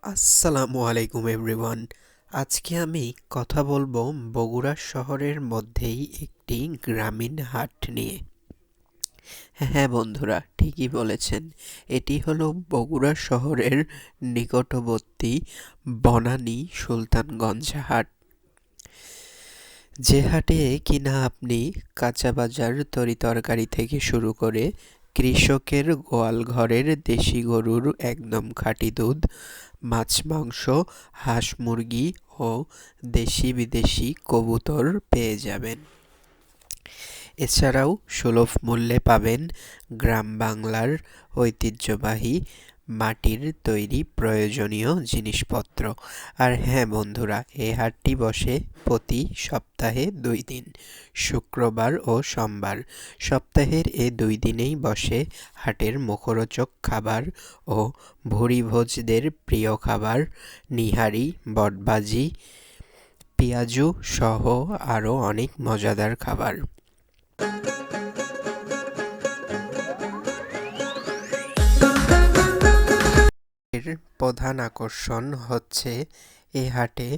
আসসালামু আলাইকুম এভরিওয়ান। আজকে আমি কথা বলবো বগুড়া শহরের মধ্যেই একটি গ্রামীণ হাট নিয়ে। হ্যাঁ বন্ধুরা, ঠিকই বলেছেন। এটি হলো বগুড়া শহরের নিকটবর্তী বনানী সুলতানগঞ্জ হাট। যে হাটে কিনা আপনি কাঁচা বাজার তরিতরকারি থেকে শুরু করে কৃষকের গোয়াল ঘরের দেশি গরুর একদম খাঁটি দুধ, মাছ মাংস, হাঁস মুরগি ও দেশি বিদেশি কবুতর পেয়ে যাবেন। এছাড়াও সুলভ মূল্যে পাবেন গ্রাম বাংলার ঐতিহ্যবাহী মাটির তৈরি প্রয়োজনীয় জিনিসপত্র। আর হ্যাঁ বন্ধুরা, এই হাটটি বসে প্রতি সপ্তাহে 2 দিন, শুক্রবার ও সোমবার। সপ্তাহের এ 2 দিনেই বসে হাটের মুখরোচক খাবার ও ভুরিভোজদের প্রিয় খাবার নিহারি, বটবাজি, পেঁয়াজু সহ আরও অনেক মজাদার খাবার। এর প্রধান আকর্ষণ হচ্ছে এ হাটে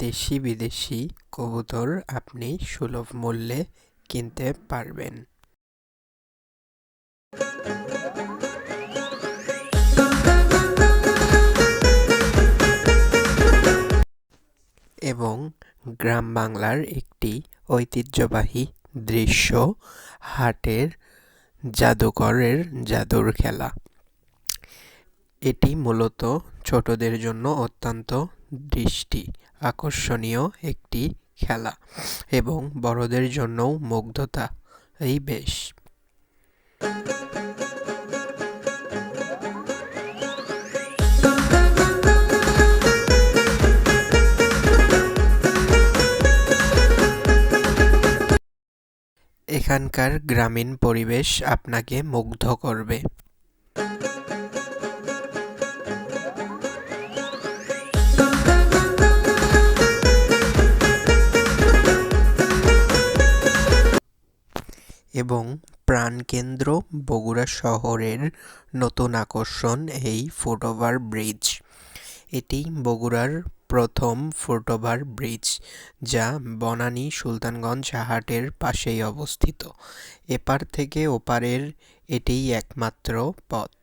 দেশি বিদেশি কবুতর আপনি সুলভ মূল্যে কিনতে পারবেন। এবং গ্রাম বাংলার একটি ঐতিহ্যবাহী দৃশ্য, হাটের জাদুকরের জাদুর খেলা। এটি মূলত ছোটদের জন্য অত্যন্ত দৃষ্টি আকর্ষণীয় একটি খেলা এবং বড়দের জন্যও মুগ্ধতা এই বেশ। এখানকার গ্রামীণ পরিবেশ আপনাকে মুগ্ধ করবে। এবং প্রাণকেন্দ্র বগুড়া শহরের নতুন আকর্ষণ এই ফুটওভার ব্রিজ। এটি বগুড়ার প্রথম ফুটওভার ব্রিজ, যা বনানী সুলতানগঞ্জ হাটের পাশেই অবস্থিত। এপার থেকে ওপারের এটিই একমাত্র পথ।